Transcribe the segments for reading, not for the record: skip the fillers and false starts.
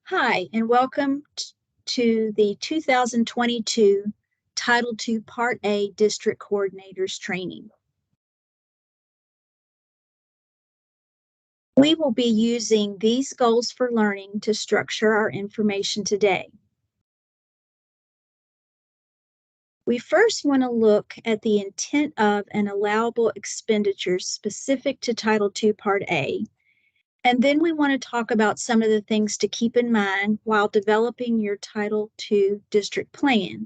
Hi, and welcome to the 2022 Title II Part A District Coordinators Training. We will be using these goals for learning to structure our information today. We first want to look at the intent of and allowable expenditures specific to Title II Part A. And then we want to talk about some of the things to keep in mind while developing your Title II district plan.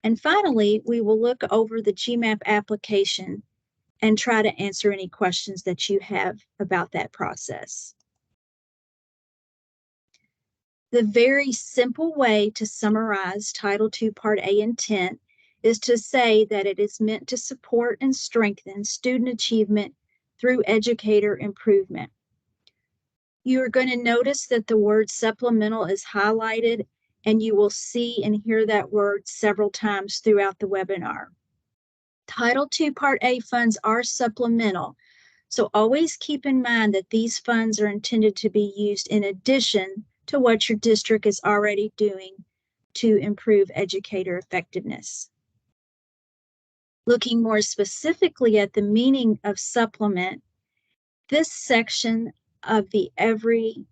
And finally, we will look over the GMAP application and try to answer any questions that you have about that process. The very simple way to summarize Title II Part A intent is to say that it is meant to support and strengthen student achievement through educator improvement. You are going to notice that the word supplemental is highlighted, and you will see and hear that word several times throughout the webinar. Title II Part A funds are supplemental, so always keep in mind that these funds are intended to be used in addition to what your district is already doing to improve educator effectiveness. Looking more specifically at the meaning of supplement, this section of the Every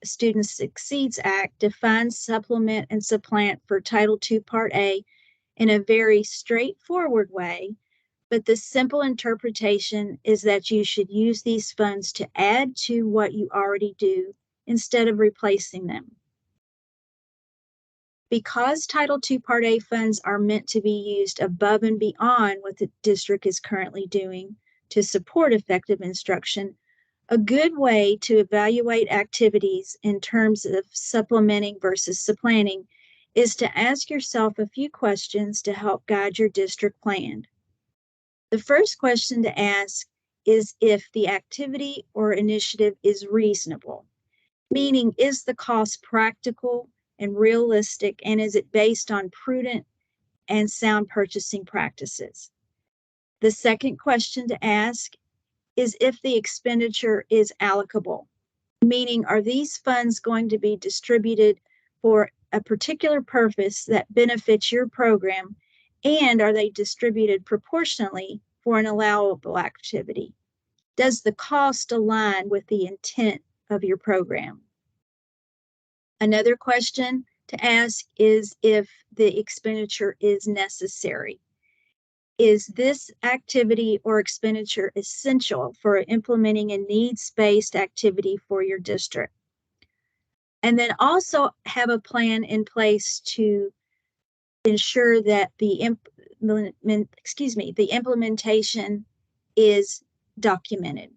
Student Succeeds Act defines supplement and supplant for Title II Part A in a very straightforward way, but the simple interpretation is that you should use these funds to add to what you already do instead of replacing them. Because Title II Part A funds are meant to be used above and beyond what the district is currently doing to support effective instruction, a good way to evaluate activities in terms of supplementing versus supplanting is to ask yourself a few questions to help guide your district plan. The first question to ask is if the activity or initiative is reasonable, meaning is the cost practical and realistic, and is it based on prudent and sound purchasing practices? The second question to ask is if the expenditure is allocable, meaning are these funds going to be distributed for a particular purpose that benefits your program, and are they distributed proportionally for an allowable activity? Does the cost align with the intent of your program? Another question to ask is if the expenditure is necessary. Is this activity or expenditure essential for implementing a needs-based activity for your district? And then also have a plan in place to ensure that the implementation is documented.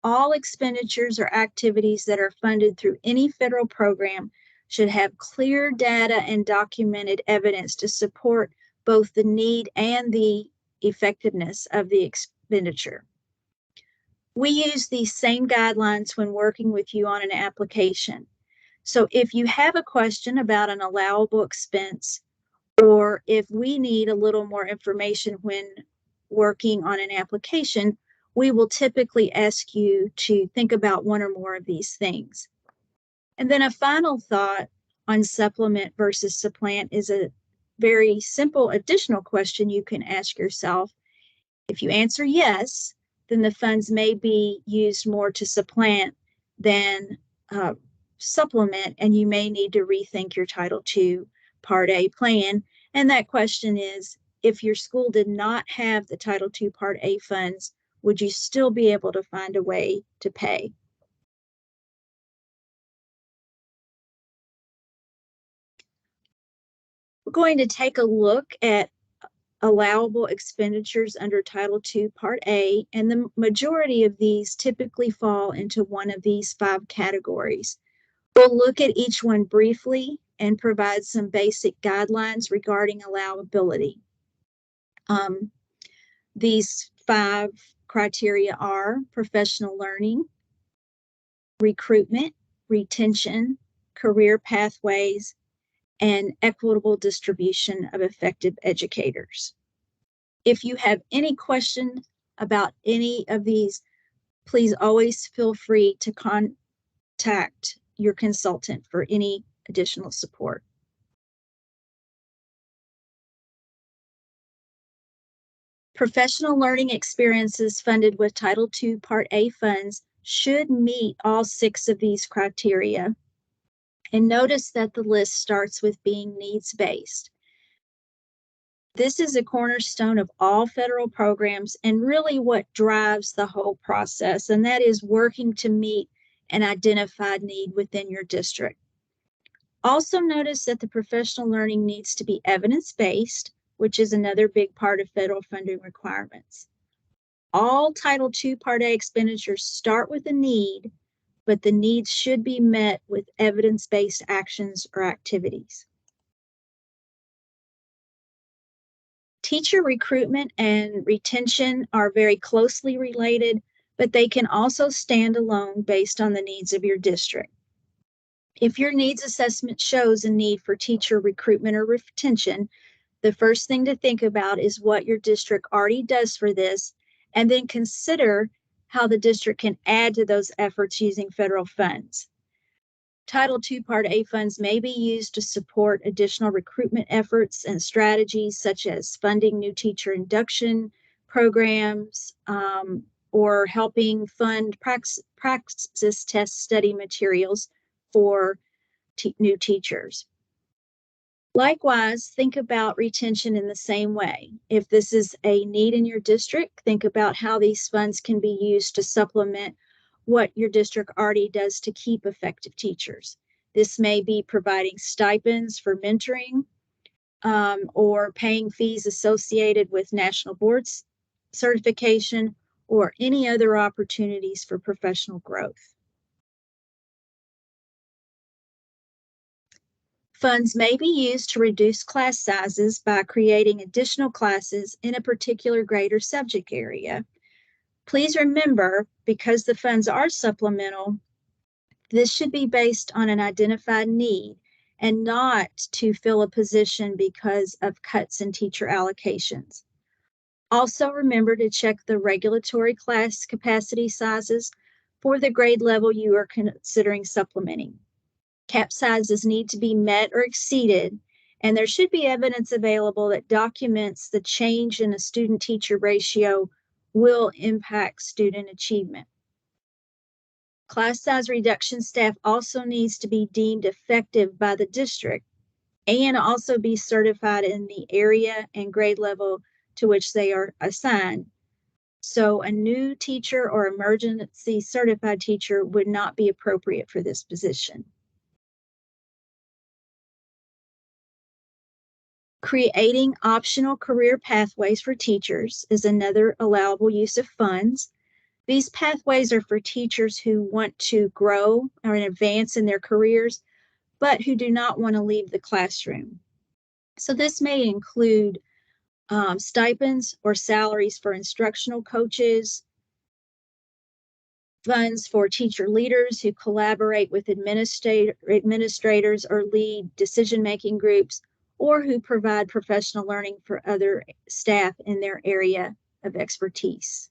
All expenditures or activities that are funded through any federal program should have clear data and documented evidence to support both the need and the effectiveness of the expenditure. We use these same guidelines when working with you on an application. So if you have a question about an allowable expense, or if we need a little more information when working on an application, we will typically ask you to think about one or more of these things. And then a final thought on supplement versus supplant is a very simple additional question you can ask yourself. If you answer yes, then the funds may be used more to supplant than supplement, and you may need to rethink your Title II Part A plan. And that question is, if your school did not have the Title II Part A funds, would you still be able to find a way to pay? We're going to take a look at allowable expenditures under Title II Part A, and the majority of these typically fall into one of these 5 categories. We'll look at each one briefly and provide some basic guidelines regarding allowability. These 5 criteria are professional learning, recruitment, retention, career pathways, and equitable distribution of effective educators. If you have any questions about any of these, please always feel free to contact your consultant for any additional support. Professional learning experiences funded with Title II Part A funds should meet all 6 of these criteria. And notice that the list starts with being needs-based. This is a cornerstone of all federal programs and really what drives the whole process, and that is working to meet an identified need within your district. Also notice that the professional learning needs to be evidence-based, which is another big part of federal funding requirements. All Title II Part A expenditures start with a need, but the needs should be met with evidence-based actions or activities. Teacher recruitment and retention are very closely related, but they can also stand alone based on the needs of your district. If your needs assessment shows a need for teacher recruitment or retention, the first thing to think about is what your district already does for this, and then consider how the district can add to those efforts using federal funds. Title II Part A funds may be used to support additional recruitment efforts and strategies such as funding new teacher induction programs or helping fund praxis test study materials for new teachers. Likewise, think about retention in the same way. If this is a need in your district, think about how these funds can be used to supplement what your district already does to keep effective teachers. This may be providing stipends for mentoring or paying fees associated with national boards certification or any other opportunities for professional growth. Funds may be used to reduce class sizes by creating additional classes in a particular grade or subject area. Please remember, because the funds are supplemental, this should be based on an identified need and not to fill a position because of cuts in teacher allocations. Also, remember to check the regulatory class capacity sizes for the grade level you are considering supplementing. Cap sizes need to be met or exceeded, and there should be evidence available that documents the change in a student-teacher ratio will impact student achievement. Class size reduction staff also needs to be deemed effective by the district and also be certified in the area and grade level to which they are assigned. So a new teacher or emergency certified teacher would not be appropriate for this position. Creating optional career pathways for teachers is another allowable use of funds. These pathways are for teachers who want to grow or advance in their careers, but who do not want to leave the classroom. So this may include stipends or salaries for instructional coaches, funds for teacher leaders who collaborate with administrators or lead decision-making groups, or who provide professional learning for other staff in their area of expertise.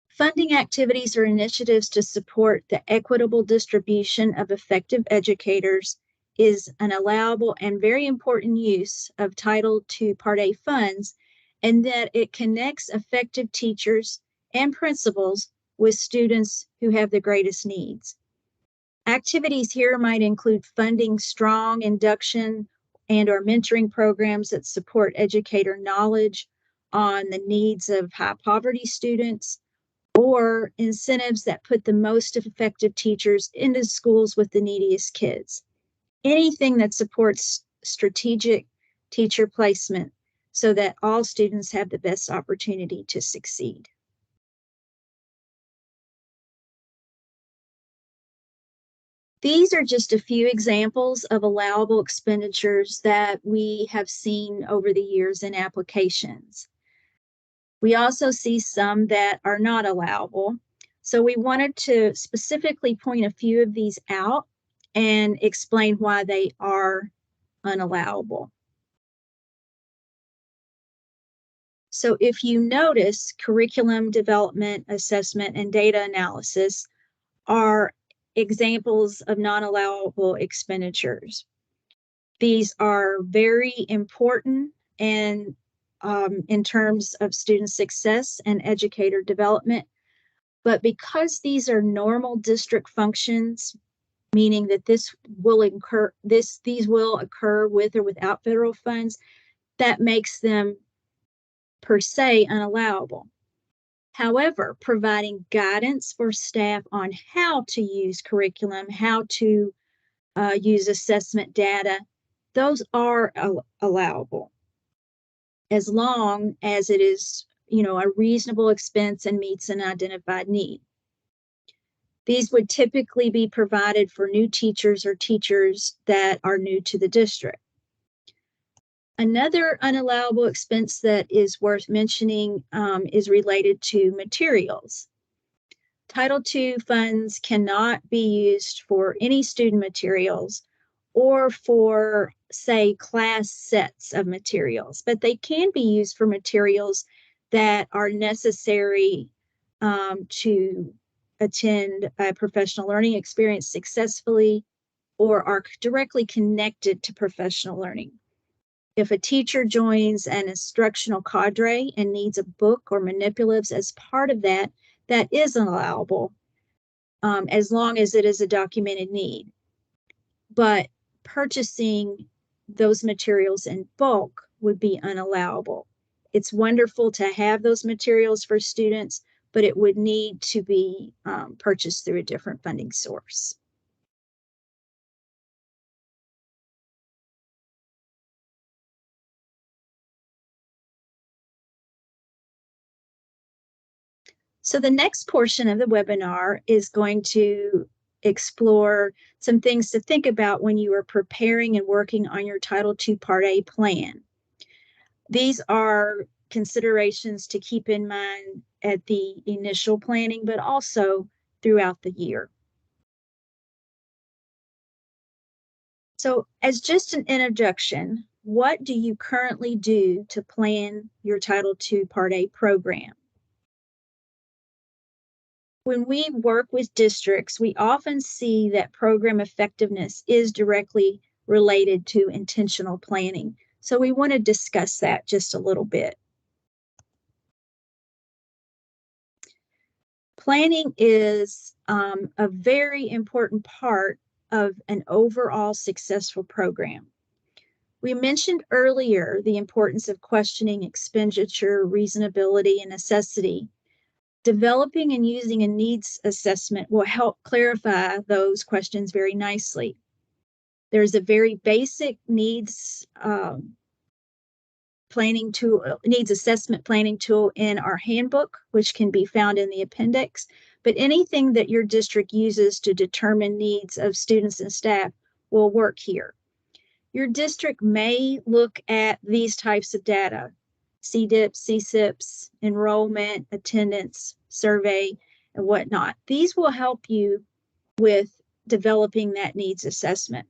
Funding activities or initiatives to support the equitable distribution of effective educators is an allowable and very important use of Title II Part A funds, and that it connects effective teachers and principals with students who have the greatest needs. Activities here might include funding strong induction and or mentoring programs that support educator knowledge on the needs of high poverty students, or incentives that put the most effective teachers into schools with the neediest kids. Anything that supports strategic teacher placement so that all students have the best opportunity to succeed. These are just a few examples of allowable expenditures that we have seen over the years in applications. We also see some that are not allowable. So we wanted to specifically point a few of these out and explain why they are unallowable. So if you notice, curriculum development, assessment, and data analysis are examples of non-allowable expenditures. These are very important and in terms of student success and educator development. But because these are normal district functions, meaning that these will occur with or without federal funds, that makes them per se unallowable. However, providing guidance for staff on how to use curriculum, how to use assessment data, those are allowable as long as it is, a reasonable expense and meets an identified need. These would typically be provided for new teachers or teachers that are new to the district. Another unallowable expense that is worth mentioning is related to materials. Title II funds cannot be used for any student materials or for, say, class sets of materials, but they can be used for materials that are necessary to attend a professional learning experience successfully or are directly connected to professional learning. If a teacher joins an instructional cadre and needs a book or manipulatives as part of that, that is allowable as long as it is a documented need. But purchasing those materials in bulk would be unallowable. It's wonderful to have those materials for students, but it would need to be purchased through a different funding source. So the next portion of the webinar is going to explore some things to think about when you are preparing and working on your Title II Part A plan. These are considerations to keep in mind at the initial planning, but also throughout the year. So as just an introduction, what do you currently do to plan your Title II Part A program? When we work with districts, we often see that program effectiveness is directly related to intentional planning. So we want to discuss that just a little bit. Planning is a very important part of an overall successful program. We mentioned earlier the importance of questioning expenditure, reasonability, and necessity. Developing and using a needs assessment will help clarify those questions very nicely. There's a very basic needs assessment planning tool in our handbook, which can be found in the appendix. But anything that your district uses to determine needs of students and staff will work here. Your district may look at these types of data: CDIPs, CSIPs, enrollment, attendance, survey, and whatnot. These will help you with developing that needs assessment.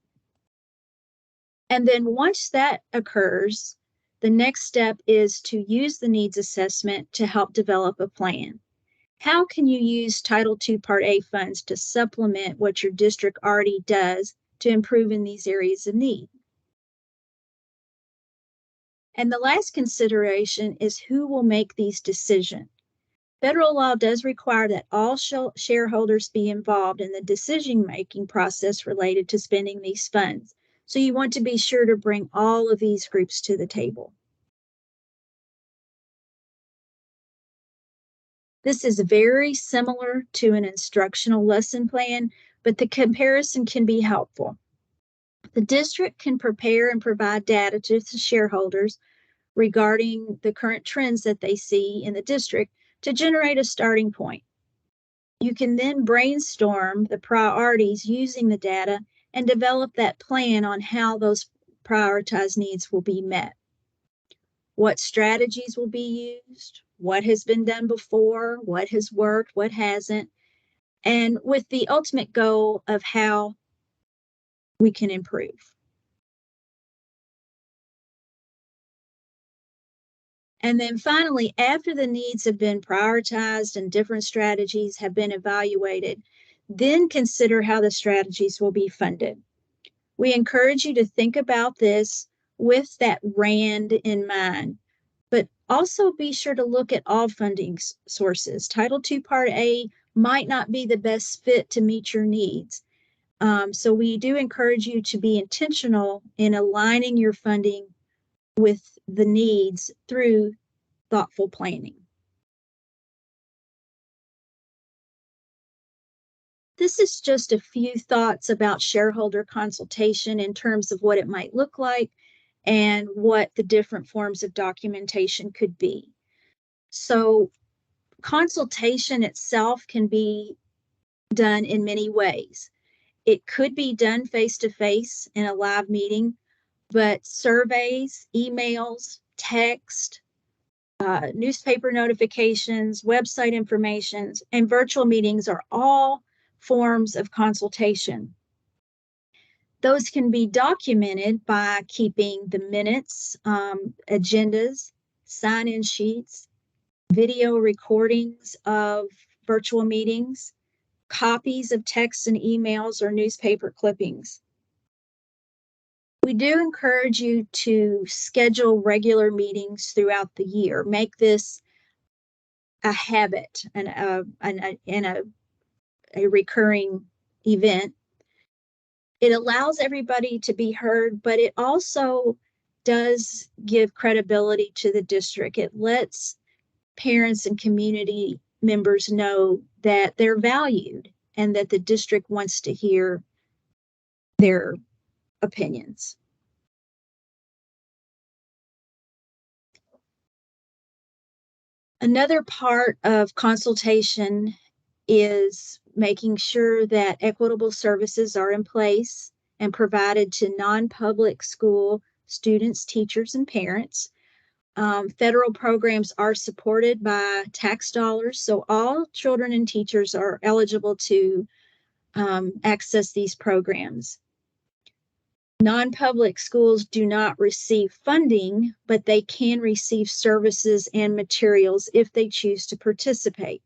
And then once that occurs, the next step is to use the needs assessment to help develop a plan. How can you use Title II Part A funds to supplement what your district already does to improve in these areas of need? And the last consideration is who will make these decisions. Federal law does require that all shareholders be involved in the decision-making process related to spending these funds. So you want to be sure to bring all of these groups to the table. This is very similar to an instructional lesson plan, but the comparison can be helpful. The district can prepare and provide data to the shareholders regarding the current trends that they see in the district to generate a starting point. You can then brainstorm the priorities using the data and develop that plan on how those prioritized needs will be met. What strategies will be used, what has been done before, what has worked, what hasn't, and with the ultimate goal of how we can improve. And then finally, after the needs have been prioritized and different strategies have been evaluated, Then consider how the strategies will be funded. We encourage you to think about this with that RAND in mind, but also be sure to look at all funding sources. Title II Part A might not be the best fit to meet your needs. So we do encourage you to be intentional in aligning your funding with the needs through thoughtful planning. This is just a few thoughts about shareholder consultation in terms of what it might look like and what the different forms of documentation could be. So consultation itself can be done in many ways. It could be done face-to-face in a live meeting, but surveys, emails, text, newspaper notifications, website informations, and virtual meetings are all forms of consultation. Those can be documented by keeping the minutes, agendas, sign-in sheets, video recordings of virtual meetings, copies of texts and emails or newspaper clippings. We do encourage you to schedule regular meetings throughout the year. Make this a habit and a recurring event. It allows everybody to be heard, but it also does give credibility to the district. It lets parents and community members know that they're valued and that the district wants to hear their opinions. Another part of consultation is making sure that equitable services are in place and provided to non-public school students, teachers, and parents. Federal programs are supported by tax dollars, so all children and teachers are eligible to access these programs. Non-public schools do not receive funding, but they can receive services and materials if they choose to participate.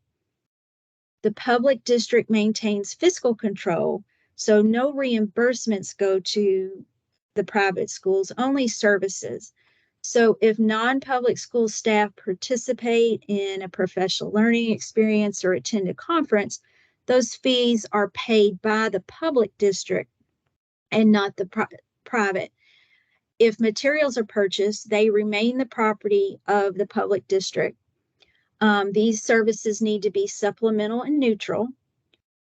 The public district maintains fiscal control, so no reimbursements go to the private schools, only services. So if non-public school staff participate in a professional learning experience or attend a conference, those fees are paid by the public district and not the private. If materials are purchased, they remain the property of the public district. These services need to be supplemental and neutral.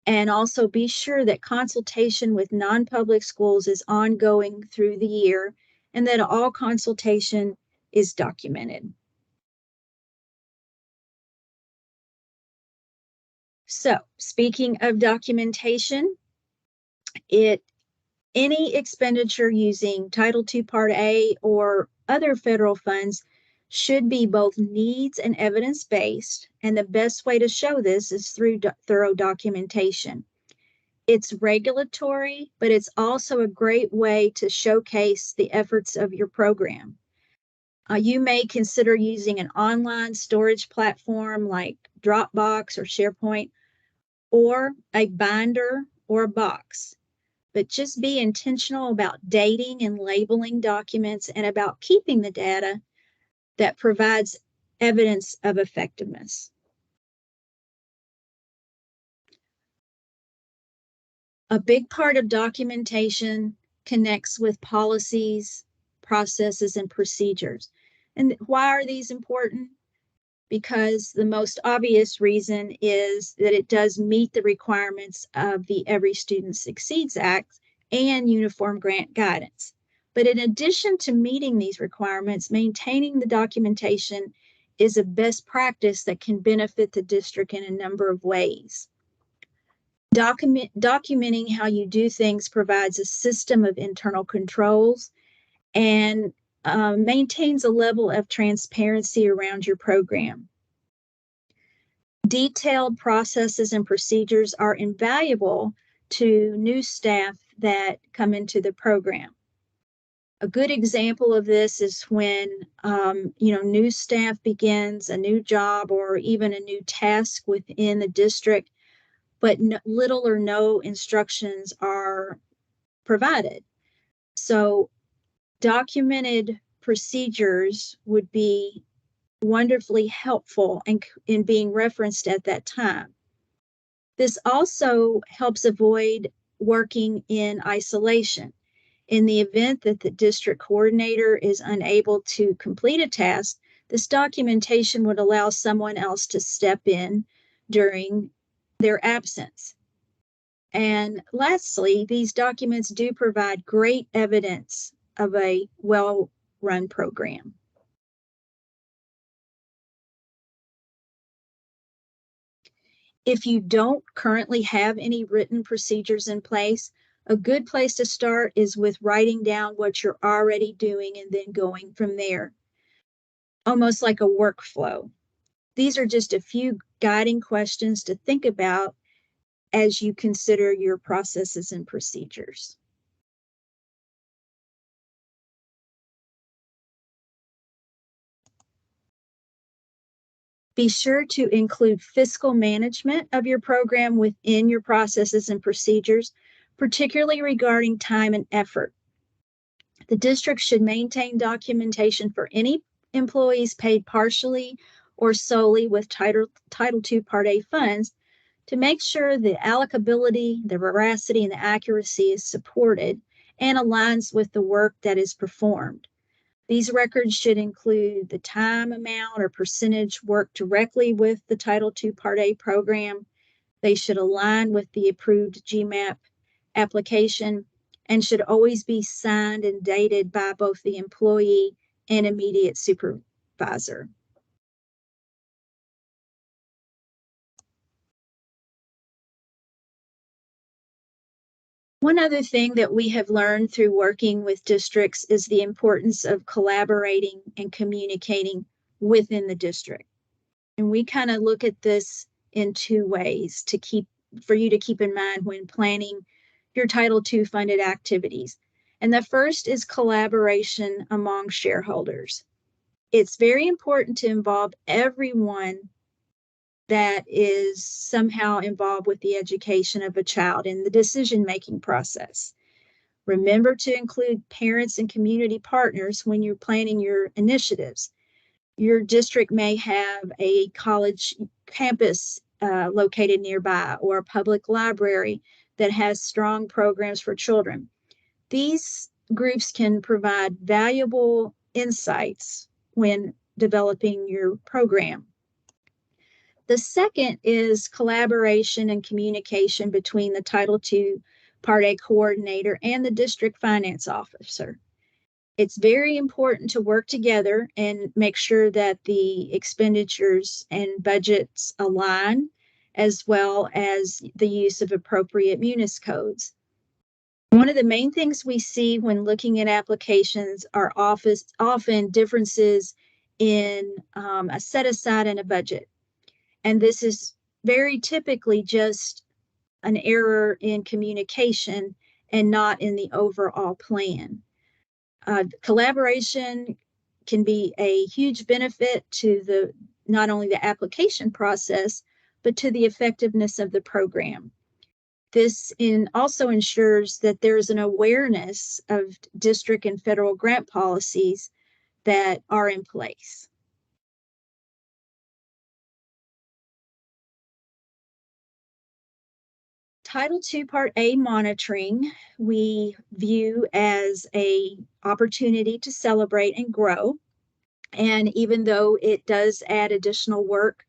And also be sure that consultation with non-public schools is ongoing through the year and that all consultation is documented. So, speaking of documentation, any expenditure using Title II Part A or other federal funds should be both needs and evidence-based, and the best way to show this is through thorough documentation. It's regulatory, but it's also a great way to showcase the efforts of your program. You may consider using an online storage platform like Dropbox or SharePoint, or a binder or a box. But just be intentional about dating and labeling documents and about keeping the data that provides evidence of effectiveness. A big part of documentation connects with policies, processes, and procedures. And why are these important? Because the most obvious reason is that it does meet the requirements of the Every Student Succeeds Act and Uniform Grant Guidance. But in addition to meeting these requirements, maintaining the documentation is a best practice that can benefit the district in a number of ways. Documenting how you do things provides a system of internal controls and maintains a level of transparency around your program. Detailed processes and procedures are invaluable to new staff that come into the program. A good example of this is when new staff begins a new job or even a new task within the district. but little or no instructions are provided. So documented procedures would be wonderfully helpful in being referenced at that time. This also helps avoid working in isolation. In the event that the district coordinator is unable to complete a task, this documentation would allow someone else to step in during their absence. And lastly, these documents do provide great evidence of a well-run program. If you don't currently have any written procedures in place, a good place to start is with writing down what you're already doing and then going from there, almost like a workflow. These are just a few guiding questions to think about as you consider your processes and procedures. Be sure to include fiscal management of your program within your processes and procedures, particularly regarding time and effort. The district should maintain documentation for any employees paid partially or solely with Title II Part A funds to make sure the allocability, the veracity, and the accuracy is supported and aligns with the work that is performed. These records should include the time amount or percentage worked directly with the Title II Part A program. They should align with the approved GMAP application and should always be signed and dated by both the employee and immediate supervisor. One other thing that we have learned through working with districts is the importance of collaborating and communicating within the district. And we kind of look at this in two ways for you to keep in mind when planning your Title II funded activities. And the first is collaboration among shareholders. It's very important to involve everyone that is somehow involved with the education of a child in the decision-making process. Remember to include parents and community partners when you're planning your initiatives. Your district may have a college campus located nearby or a public library that has strong programs for children. These groups can provide valuable insights when developing your program. The second is collaboration and communication between the Title II Part A coordinator and the district finance officer. It's very important to work together and make sure that the expenditures and budgets align, as well as the use of appropriate munis codes. One of the main things we see when looking at applications are often differences in a set aside and a budget. And this is very typically just an error in communication and not in the overall plan. Collaboration can be a huge benefit to not only the application process, but to the effectiveness of the program. This also ensures that there is an awareness of district and federal grant policies that are in place. Title II Part A monitoring we view as an opportunity to celebrate and grow. And even though it does add additional work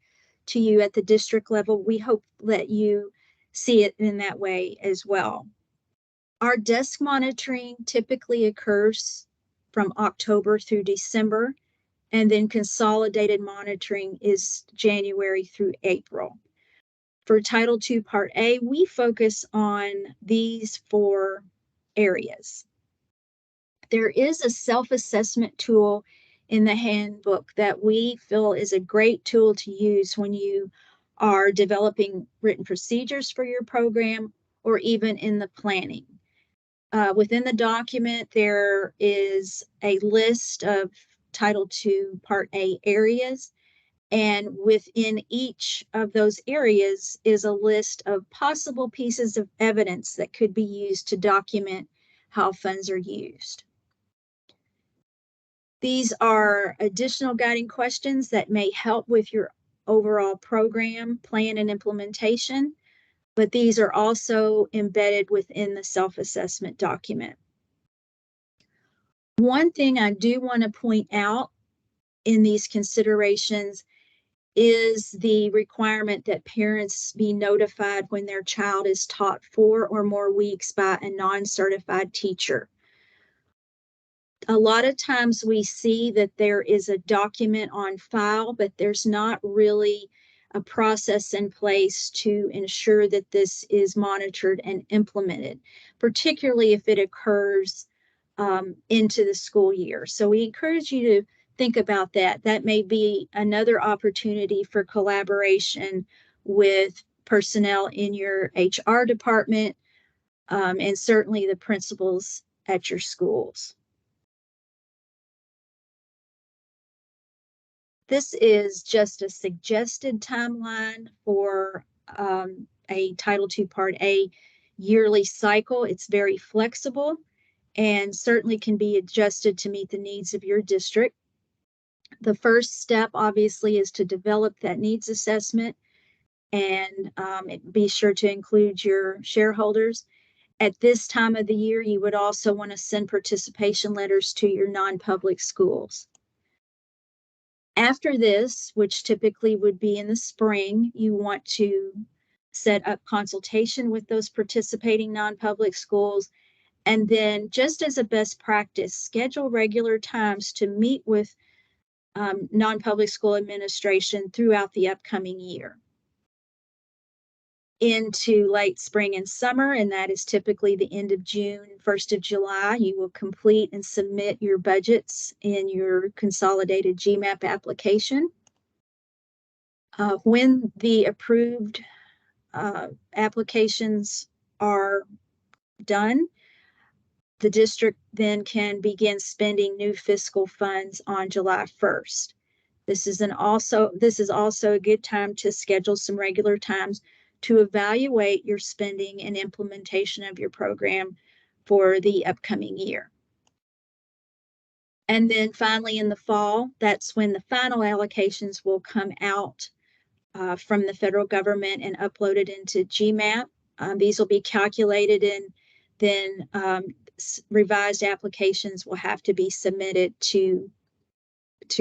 to you at the district level, we hope that you see it in that way as well. Our desk monitoring typically occurs from October through December, and then consolidated monitoring is January through April. For Title II Part A, we focus on these 4 areas. There is a self-assessment tool in the handbook that we feel is a great tool to use when you are developing written procedures for your program or even in the planning. Within the document, there is a list of Title II Part A areas, And within each of those areas is a list of possible pieces of evidence that could be used to document how funds are used. These are additional guiding questions that may help with your overall program, plan, and implementation, but these are also embedded within the self-assessment document. One thing I do want to point out in these considerations is the requirement that parents be notified when their child is taught 4 or more weeks by a non-certified teacher. A lot of times we see that there is a document on file, but there's not really a process in place to ensure that this is monitored and implemented, particularly if it occurs into the school year. So we encourage you to think about that. That may be another opportunity for collaboration with personnel in your HR department, and certainly the principals at your schools. This is just a suggested timeline for a Title II Part A yearly cycle. It's very flexible and certainly can be adjusted to meet the needs of your district. The first step, obviously, is to develop that needs assessment and be sure to include your shareholders. At this time of the year, you would also want to send participation letters to your non-public schools. After this, which typically would be in the spring, you want to set up consultation with those participating non-public schools. And then, just as a best practice, schedule regular times to meet with non-public school administration throughout the upcoming year. Into late spring and summer, and that is typically the end of June, 1st of July, you will complete and submit your budgets in your consolidated GMAP application. When the approved applications are done, the district then can begin spending new fiscal funds on July 1st. This is also a good time to schedule some regular times to evaluate your spending and implementation of your program for the upcoming year. And then finally in the fall, that's when the final allocations will come out from the federal government and uploaded into GMAP. These will be calculated, and then revised applications will have to be submitted to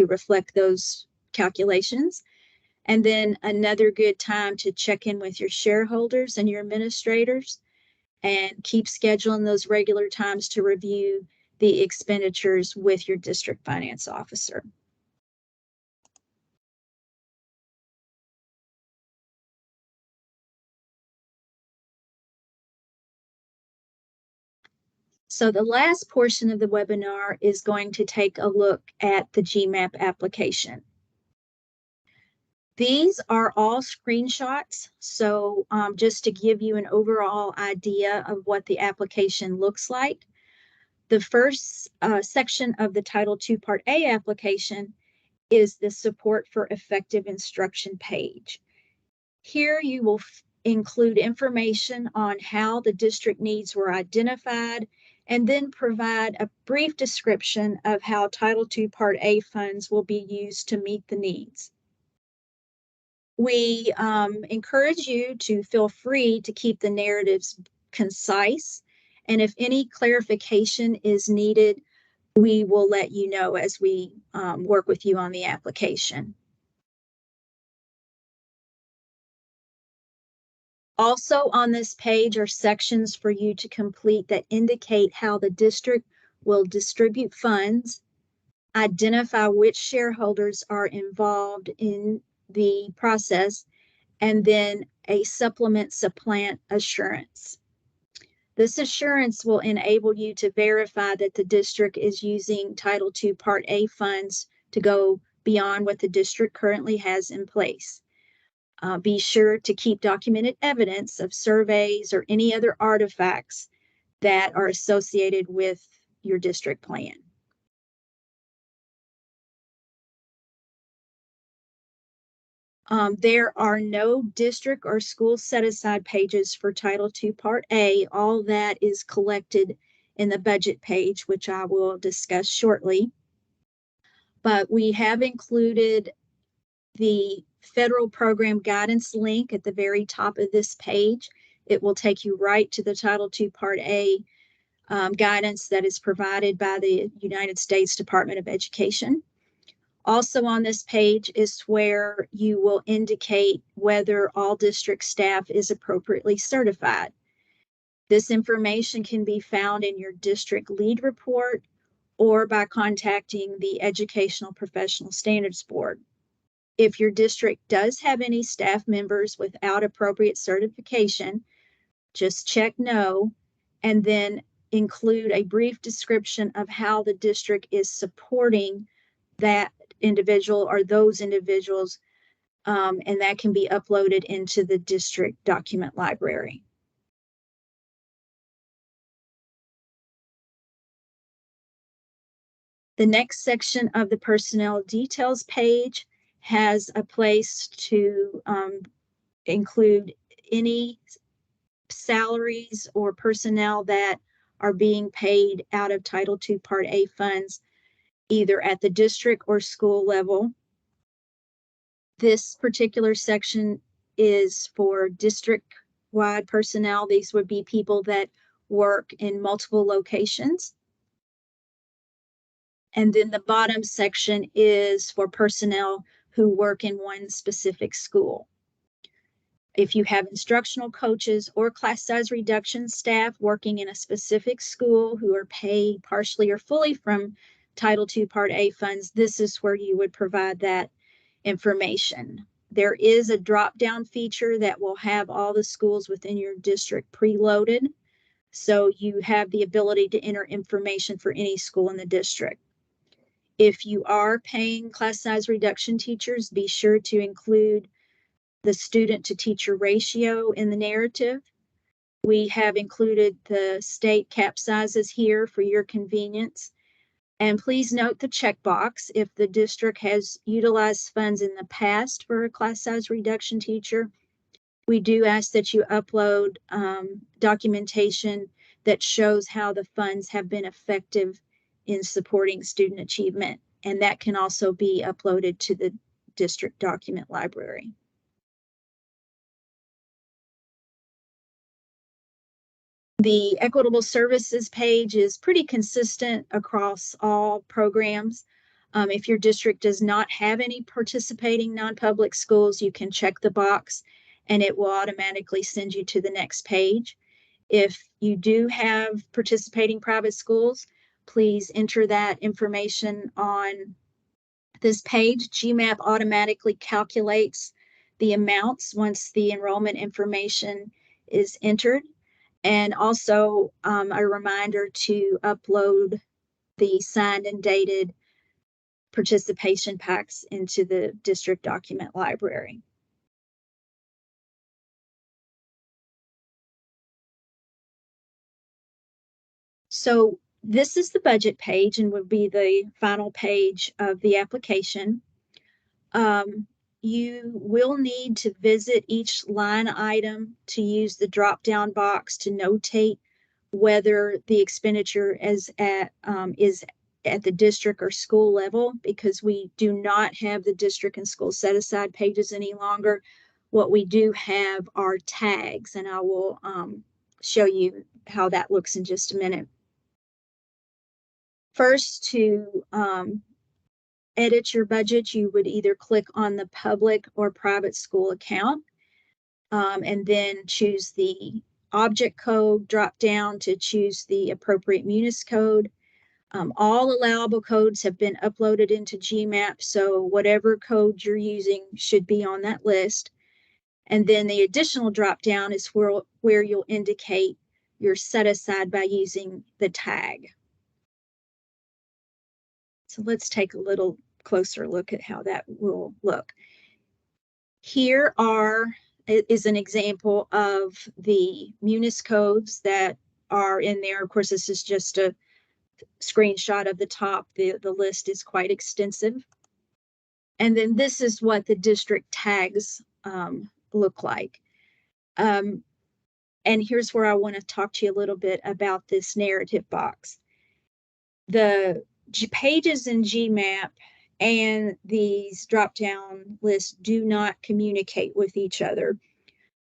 reflect those calculations. And then another good time to check in with your shareholders and your administrators and keep scheduling those regular times to review the expenditures with your district finance officer. So the last portion of the webinar is going to take a look at the GMAP application. These are all screenshots, so just to give you an overall idea of what the application looks like. The first section of the Title II Part A application is the Support for Effective Instruction page. Here you will include information on how the district needs were identified, and then provide a brief description of how Title II Part A funds will be used to meet the needs. We encourage you to feel free to keep the narratives concise, and if any clarification is needed, we will let you know as we work with you on the application. Also on this page are sections for you to complete that indicate how the district will distribute funds, identify which shareholders are involved in the process, and then a supplant assurance. This assurance will enable you to verify that the district is using Title II Part A funds to go beyond what the district currently has in place. Be sure to keep documented evidence of surveys or any other artifacts that are associated with your district plan. There are no district or school set-aside pages for Title II Part A. All that is collected in the budget page, which I will discuss shortly. But we have included the federal program guidance link at the very top of this page. It will take you right to the Title II Part A guidance that is provided by the United States Department of Education. Also on this page is where you will indicate whether all district staff is appropriately certified. This information can be found in your district lead report or by contacting the Educational Professional Standards Board. If your district does have any staff members without appropriate certification, just check no and then include a brief description of how the district is supporting that individual or those individuals, and that can be uploaded into the district document library. The next section of the personnel details page has a place to include any salaries or personnel that are being paid out of Title II Part A funds, either at the district or school level. This particular section is for district-wide personnel. These would be people that work in multiple locations. And then the bottom section is for personnel who work in one specific school. If you have instructional coaches or class size reduction staff working in a specific school who are paid partially or fully from Title II Part A funds, this is where you would provide that information. There is a drop-down feature that will have all the schools within your district preloaded, so you have the ability to enter information for any school in the district. If you are paying class size reduction teachers, be sure to include the student to teacher ratio in the narrative. We have included the state cap sizes here for your convenience. And please note the checkbox. If the district has utilized funds in the past for a class size reduction teacher, we do ask that you upload documentation that shows how the funds have been effective in supporting student achievement. And that can also be uploaded to the district document library. The equitable services page is pretty consistent across all programs. If your district does not have any participating non-public schools, you can check the box and it will automatically send you to the next page. If you do have participating private schools, please enter that information on this page. GMAP automatically calculates the amounts once the enrollment information is entered. And also a reminder to upload the signed and dated participation packs into the district document library. So this is the budget page and would be the final page of the application. You will need to visit each line item to use the drop-down box to notate whether the expenditure is at the district or school level, because we do not have the district and school set-aside pages any longer. What we do have are tags, and I will show you how that looks in just a minute. First, to edit your budget, you would either click on the public or private school account, and then choose the object code, drop down to choose the appropriate munis code. All allowable codes have been uploaded into GMAP, so whatever code you're using should be on that list. And then the additional drop down is where you'll indicate your set aside by using the tag. So let's take a little closer look at how that will look. Here is an example of the munis codes that are in there. Of course, this is just a screenshot of the top. The list is quite extensive. And then this is what the district tags look like. And here's where I want to talk to you a little bit about this narrative box. The pages in GMAP and these drop-down lists do not communicate with each other.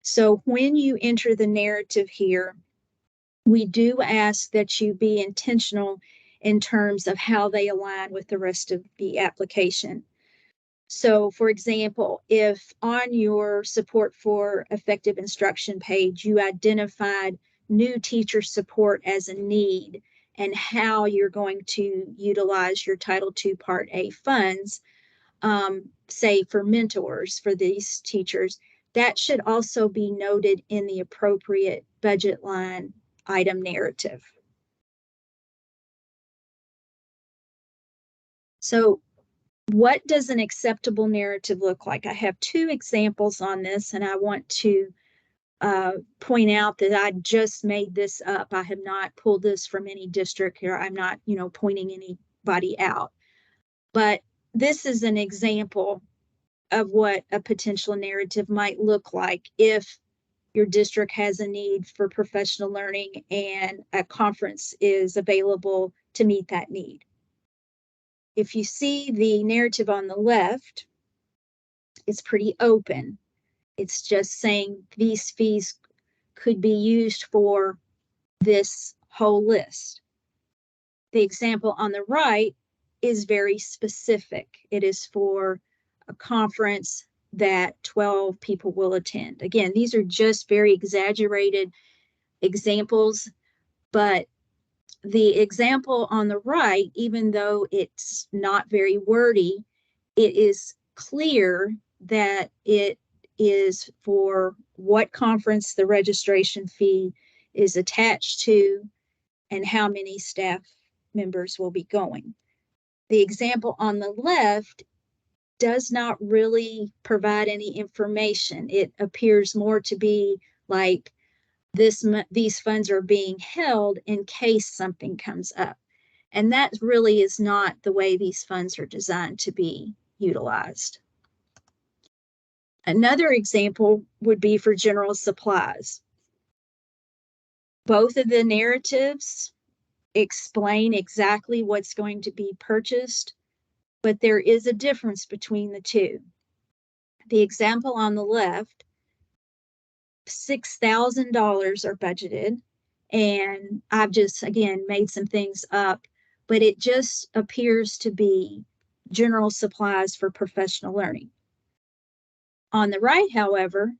So when you enter the narrative here, we do ask that you be intentional in terms of how they align with the rest of the application. So, for example, if on your support for effective instruction page, you identified new teacher support as a need and how you're going to utilize your Title II Part A funds, say for mentors for these teachers, that should also be noted in the appropriate budget line item narrative. So what does an acceptable narrative look like? I have two examples on this, and I want to point out that I just made this up. I have not pulled this from any district here. I'm not, pointing anybody out. But this is an example of what a potential narrative might look like if your district has a need for professional learning and a conference is available to meet that need. If you see the narrative on the left, it's pretty open. It's just saying these fees could be used for this whole list. The example on the right is very specific. It is for a conference that 12 people will attend. Again, these are just very exaggerated examples, but the example on the right, even though it's not very wordy, it is clear that it is for what conference the registration fee is attached to and how many staff members will be going. The example on the left does not really provide any information. It appears more to be like these funds are being held in case something comes up. And that really is not the way these funds are designed to be utilized. Another example would be for general supplies. Both of the narratives explain exactly what's going to be purchased, but there is a difference between the two. The example on the left, $6,000 are budgeted, and I've just, again, made some things up, but it just appears to be general supplies for professional learning. On the right, however,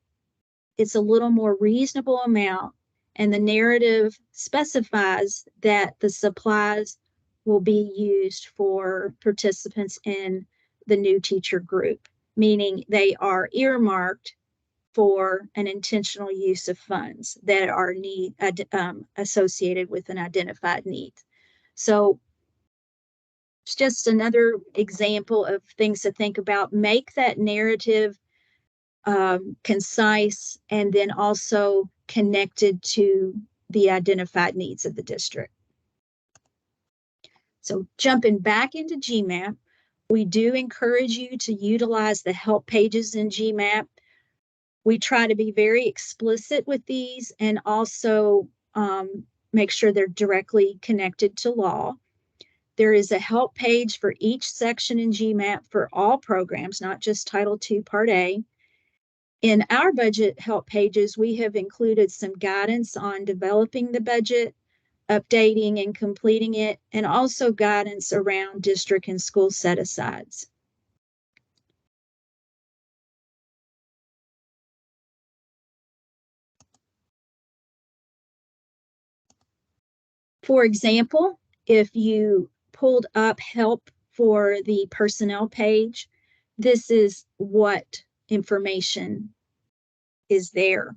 it's a little more reasonable amount, and the narrative specifies that the supplies will be used for participants in the new teacher group, meaning they are earmarked for an intentional use of funds that are associated with an identified need. So it's just another example of things to think about. Make that narrative concise and then also connected to the identified needs of the district. So jumping back into GMAP, we do encourage you to utilize the help pages in GMAP. We try to be very explicit with these and also make sure they're directly connected to law. There is a help page for each section in GMAP for all programs, not just Title II Part A. In our budget help pages, we have included some guidance on developing the budget, updating and completing it, and also guidance around district and school set-asides. For example, if you pulled up help for the personnel page, this is what information is there.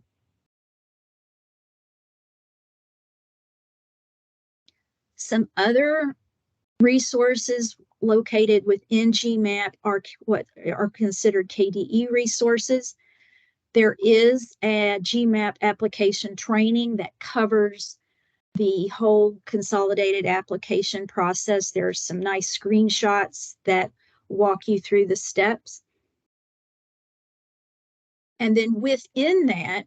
Some other resources located within GMAP are what are considered KDE resources. There is a GMAP application training that covers the whole consolidated application process. There are some nice screenshots that walk you through the steps. And then within that,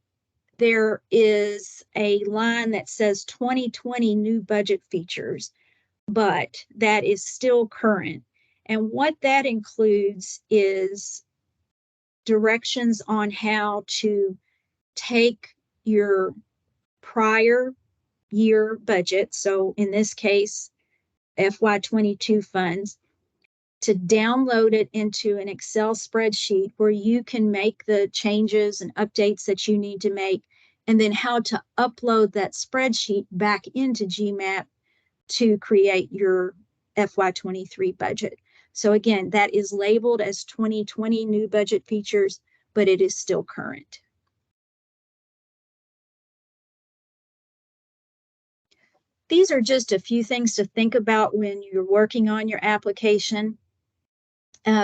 there is a line that says 2020 new budget features, but that is still current. And what that includes is directions on how to take your prior year budget, so in this case, FY22 funds, to download it into an Excel spreadsheet where you can make the changes and updates that you need to make, and then how to upload that spreadsheet back into GMAP to create your FY23 budget. So again, that is labeled as 2020 new budget features, but it is still current. These are just a few things to think about when you're working on your application.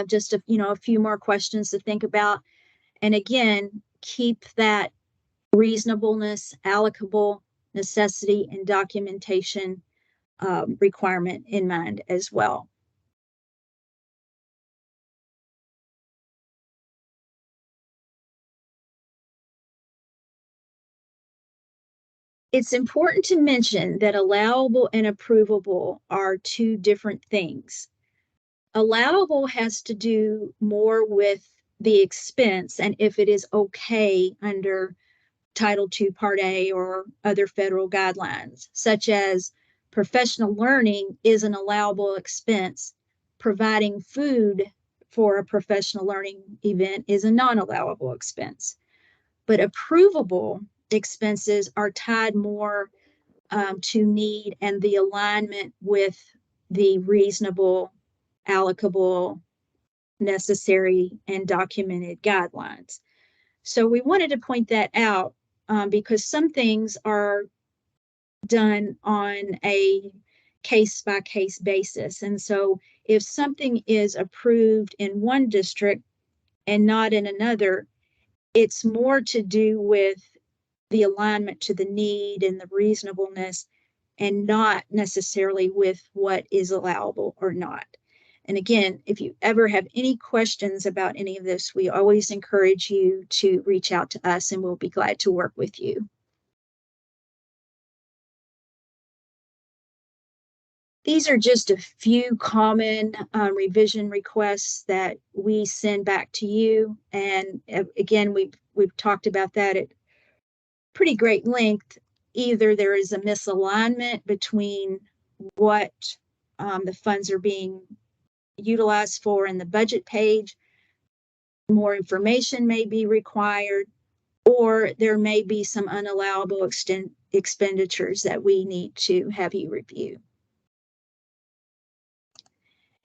Just a few more questions to think about. And again, keep that reasonableness, allocable, necessity, and documentation requirement in mind as well. It's important to mention that allowable and approvable are two different things. Allowable has to do more with the expense and if it is okay under Title II, Part A, or other federal guidelines, such as professional learning is an allowable expense. Providing food for a professional learning event is a non-allowable expense. But approvable expenses are tied more to need and the alignment with the reasonable, allocable, necessary, and documented guidelines. So we wanted to point that out because some things are done on a case by case basis. And so if something is approved in one district and not in another, it's more to do with the alignment to the need and the reasonableness and not necessarily with what is allowable or not. And again, if you ever have any questions about any of this, we always encourage you to reach out to us and we'll be glad to work with you. These are just a few common revision requests that we send back to you. And again, we've talked about that at pretty great length. Either there is a misalignment between what the funds are being utilized for in the budget page, more information may be required, or there may be some unallowable expenditures that we need to have you review.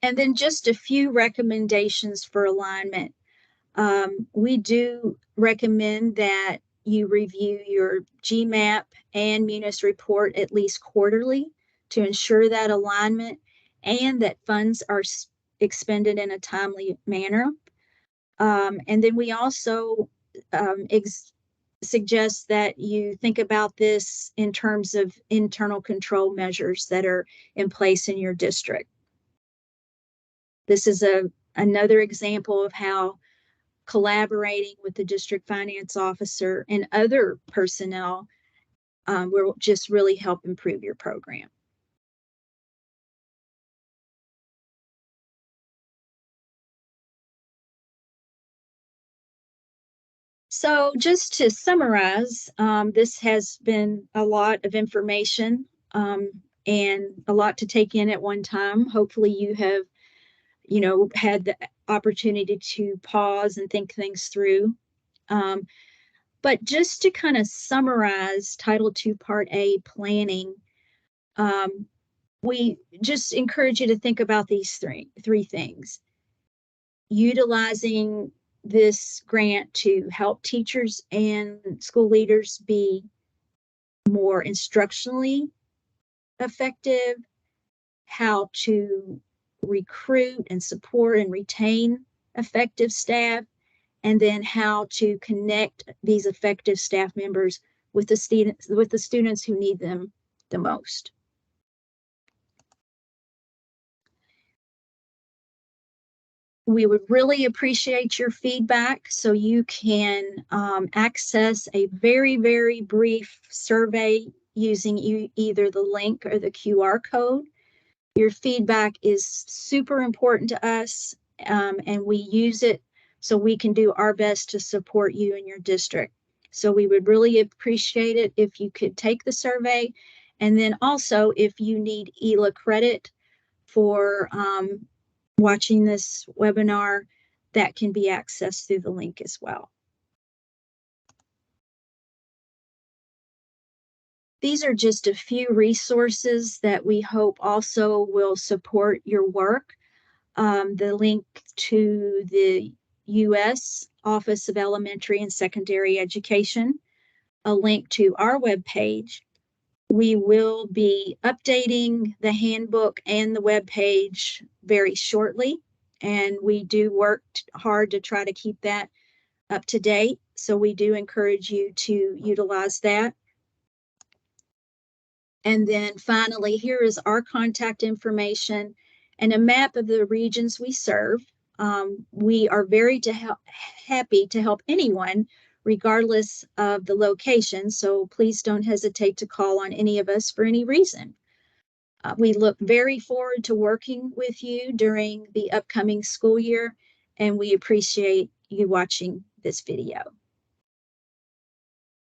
And then just a few recommendations for alignment. We do recommend that you review your GMAP and Munis report at least quarterly to ensure that alignment and that funds are expended in a timely manner. And then we also suggest that you think about this in terms of internal control measures that are in place in your district. This is another example of how collaborating with the district finance officer and other personnel will just really help improve your program. So just to summarize, this has been a lot of information and a lot to take in at one time. Hopefully you have had the opportunity to pause and think things through. But just to kind of summarize Title II Part A planning, we just encourage you to think about these three things. Utilizing this grant to help teachers and school leaders be more instructionally effective, how to recruit and support and retain effective staff, and then how to connect these effective staff members with the students who need them the most. We would really appreciate your feedback, so you can access a very, very brief survey using either the link or the QR code. Your feedback is super important to us, and we use it so we can do our best to support you and your district. So we would really appreciate it if you could take the survey. And then also, if you need ELA credit for watching this webinar, that can be accessed through the link as well. These are just a few resources that we hope also will support your work. The link to the U.S. Office of Elementary and Secondary Education, a link to our webpage. We will be updating the handbook and the webpage very shortly, and we do work hard to try to keep that up to date. So we do encourage you to utilize that. And then finally, here is our contact information and a map of the regions we serve. We are very happy to help anyone, regardless of the location. So please don't hesitate to call on any of us for any reason. We look very forward to working with you during the upcoming school year, and we appreciate you watching this video.